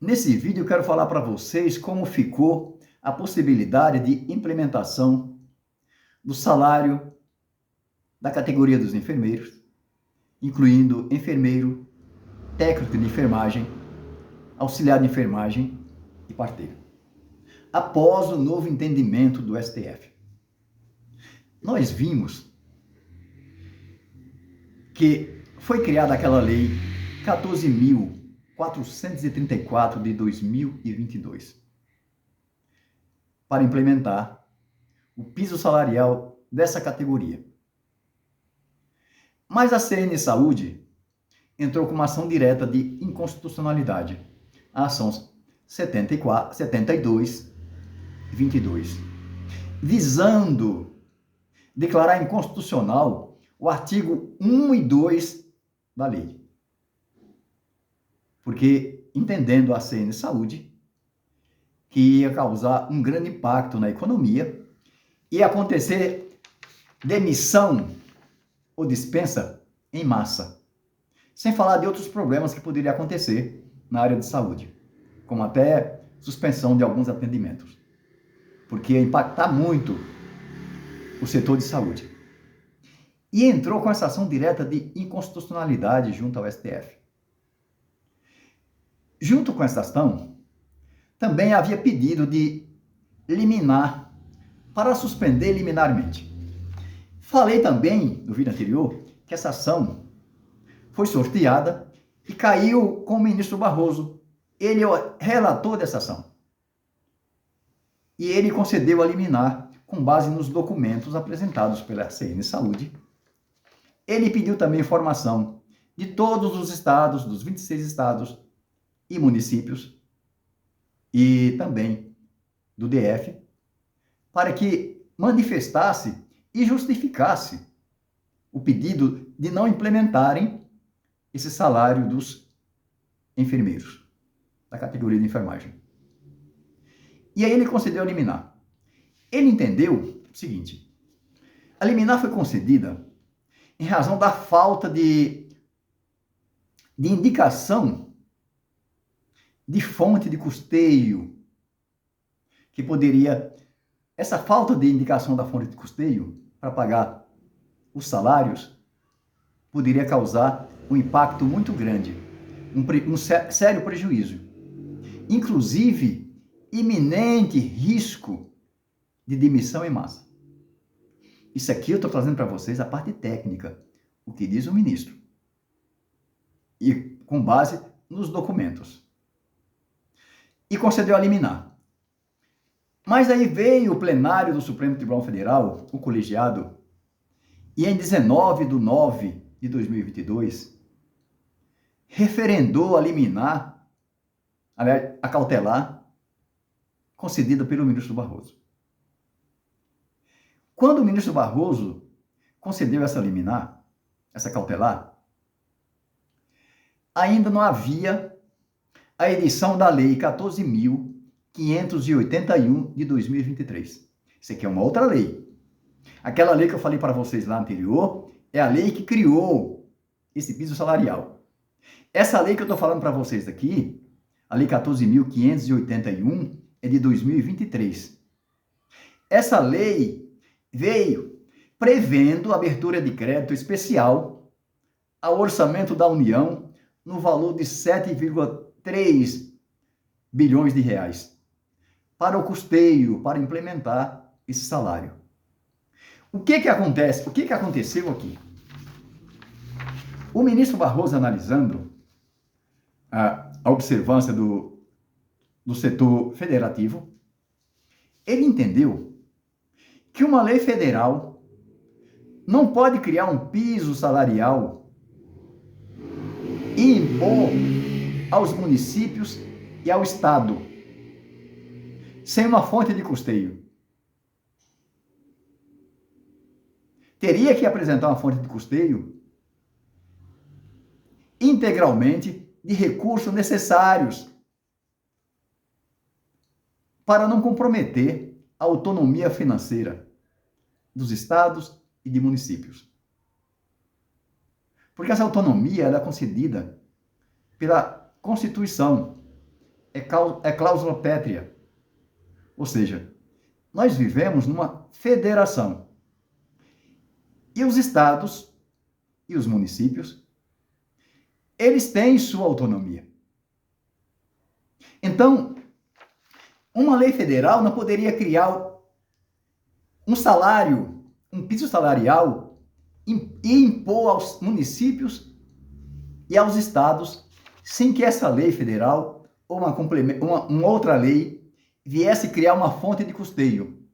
Nesse vídeo eu quero falar para vocês como ficou a possibilidade de implementação do salário da categoria dos enfermeiros, incluindo enfermeiro, técnico de enfermagem, auxiliar de enfermagem e parteiro, após o novo entendimento do STF. Nós vimos que foi criada aquela lei 14.434 de 2022 para implementar o piso salarial dessa categoria. Mas a CN Saúde entrou com uma ação direta de inconstitucionalidade, a ação 7222, visando declarar inconstitucional o artigo 1 e 2 da lei. Porque, entendendo a CN Saúde, que ia causar um grande impacto na economia, ia acontecer demissão ou dispensa em massa, sem falar de outros problemas que poderiam acontecer na área de saúde, como até suspensão de alguns atendimentos, porque ia impactar muito o setor de saúde. E entrou com essa ação direta de inconstitucionalidade junto ao STF. Junto com essa ação, também havia pedido de liminar para suspender liminarmente. Falei também, no vídeo anterior, que essa ação foi sorteada e caiu com o ministro Barroso. Ele é o relator dessa ação. E ele concedeu a liminar com base nos documentos apresentados pela CN Saúde. Ele pediu também informação de todos os estados, dos 26 estados e municípios, e também do DF, para que manifestasse e justificasse o pedido de não implementarem esse salário dos enfermeiros, da categoria de enfermagem. E aí ele concedeu a liminar. Ele entendeu o seguinte: a liminar foi concedida em razão da falta de indicação de fonte de custeio, que poderia, essa falta de indicação da fonte de custeio para pagar os salários, poderia causar um impacto muito grande, um sério prejuízo, inclusive iminente risco de demissão em massa. Isso aqui eu estou trazendo para vocês a parte técnica, o que diz o ministro, e com base nos documentos. E concedeu a liminar. Mas aí veio o plenário do Supremo Tribunal Federal, o colegiado, e em 19/9/2022, referendou a liminar, aliás, a cautelar, concedida pelo ministro Barroso. Quando o ministro Barroso concedeu essa liminar, essa cautelar, ainda não havia a edição da Lei 14.581 de 2023. Isso aqui é uma outra lei. Aquela lei que eu falei para vocês lá anterior é a lei que criou esse piso salarial. Essa lei que eu estou falando para vocês aqui, a Lei 14.581, é de 2023. Essa lei veio prevendo abertura de crédito especial ao orçamento da União no valor de 7,3 bilhões de reais para o custeio, para implementar esse salário. O que acontece? O que aconteceu aqui? O ministro Barroso, analisando a observância do setor federativo, ele entendeu que uma lei federal não pode criar um piso salarial e impor aos municípios e ao Estado sem uma fonte de custeio. Teria que apresentar uma fonte de custeio integralmente de recursos necessários para não comprometer a autonomia financeira dos estados e de municípios. Porque essa autonomia ela é concedida pela Constituição é cláusula pétrea. Ou seja, nós vivemos numa federação. E os estados e os municípios, eles têm sua autonomia. Então, uma lei federal não poderia criar um salário, um piso salarial e impor aos municípios e aos estados sem que essa lei federal ou uma outra lei viesse criar uma fonte de custeio.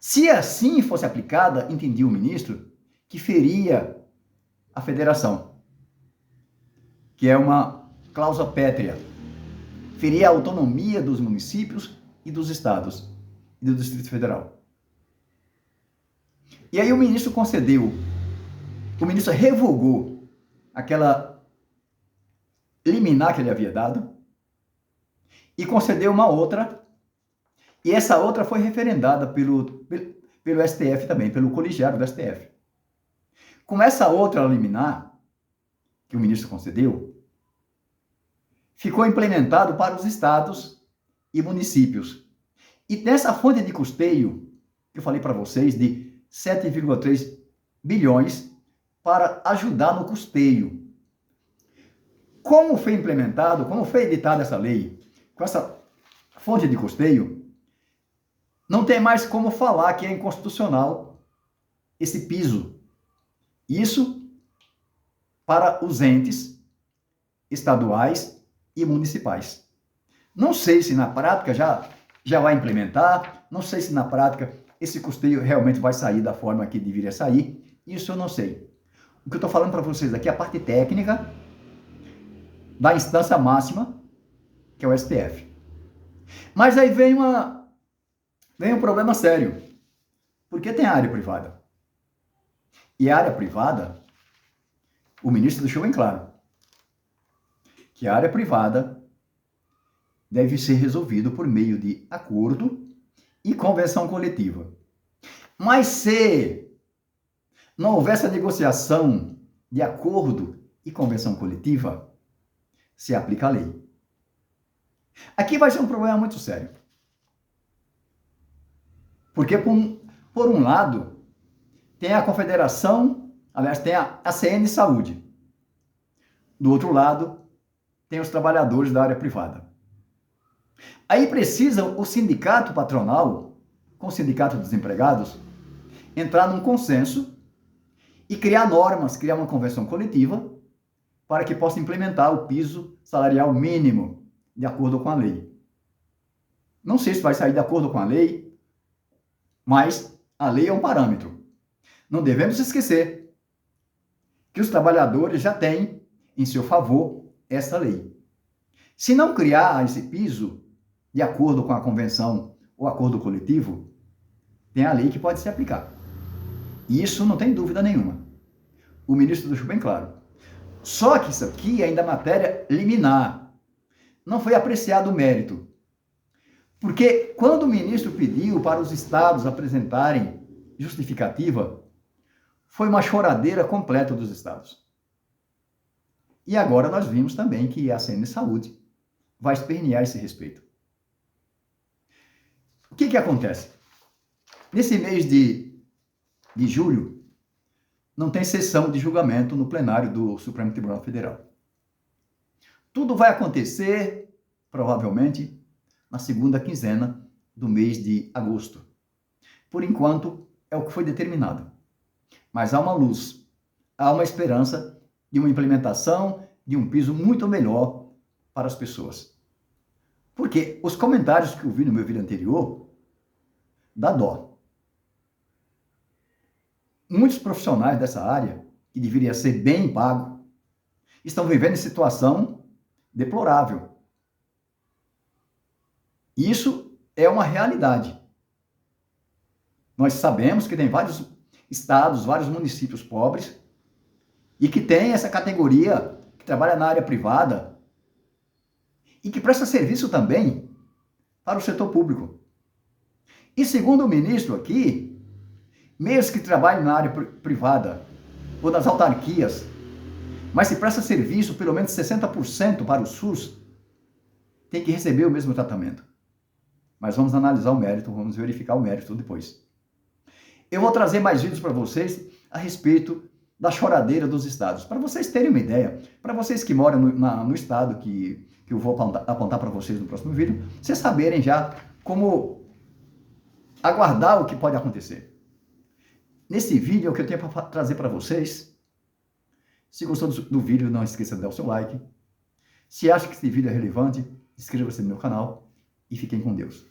Se assim fosse aplicada, entendia o ministro, que feria a federação, que é uma cláusula pétrea, feria a autonomia dos municípios e dos estados e do Distrito Federal. E aí o ministro revogou aquela liminar que ele havia dado e concedeu uma outra, e essa outra foi referendada pelo STF também, pelo colegiado do STF. Com essa outra liminar que o ministro concedeu, ficou implementado para os estados e municípios. E nessa fonte de custeio, que eu falei para vocês, de 7,3 bilhões para ajudar no custeio. Como foi implementado, como foi editada essa lei, com essa fonte de custeio, não tem mais como falar que é inconstitucional esse piso. Isso para os entes estaduais e municipais. Não sei se na prática já vai implementar, não sei se na prática esse custeio realmente vai sair da forma que deveria sair, isso eu não sei. O que eu estou falando para vocês aqui é a parte técnica da instância máxima, que é o STF. Mas aí vem um problema sério, porque tem a área privada. E a área privada, o ministro deixou bem claro, que a área privada deve ser resolvida por meio de acordo e convenção coletiva. Mas se não houver essa negociação de acordo e convenção coletiva, se aplica a lei. Aqui vai ser um problema muito sério. Porque, por um lado, tem a Confederação, aliás, tem a CN Saúde. Do outro lado, tem os trabalhadores da área privada. Aí precisa o sindicato patronal, com o sindicato dos empregados, entrar num consenso e criar normas, criar uma convenção coletiva para que possa implementar o piso salarial mínimo de acordo com a lei. Não sei se vai sair de acordo com a lei, mas a lei é um parâmetro. Não devemos esquecer que os trabalhadores já têm em seu favor essa lei. Se não criar esse piso de acordo com a convenção ou acordo coletivo, tem a lei que pode se aplicar. E isso não tem dúvida nenhuma. O ministro deixou bem claro. Só que isso aqui é ainda matéria liminar. Não foi apreciado o mérito. Porque quando o ministro pediu para os estados apresentarem justificativa, foi uma choradeira completa dos estados. E agora nós vimos também que a CN Saúde vai espernear esse respeito. O que acontece? Nesse mês de julho, não tem sessão de julgamento no plenário do Supremo Tribunal Federal. Tudo vai acontecer, provavelmente, na segunda quinzena do mês de agosto. Por enquanto, é o que foi determinado. Mas há uma luz, há uma esperança de uma implementação de um piso muito melhor para as pessoas. Porque os comentários que eu vi no meu vídeo anterior, dá dó. Muitos profissionais dessa área, que deveria ser bem pago, estão vivendo em situação deplorável. Isso é uma realidade. Nós sabemos que tem vários estados, vários municípios pobres, e que tem essa categoria que trabalha na área privada e que presta serviço também para o setor público. E segundo o ministro aqui, mesmo que trabalhe na área privada ou nas autarquias, mas se presta serviço pelo menos 60% para o SUS, tem que receber o mesmo tratamento. Mas vamos analisar o mérito, vamos verificar o mérito depois. Eu vou trazer mais vídeos para vocês a respeito da choradeira dos estados, para vocês terem uma ideia, para vocês que moram no estado que eu vou apontar para vocês no próximo vídeo, vocês saberem já como aguardar o que pode acontecer. Nesse vídeo é o que eu tenho para trazer para vocês. Se gostou do vídeo, não esqueça de dar o seu like. Se acha que esse vídeo é relevante, inscreva-se no meu canal e fiquem com Deus.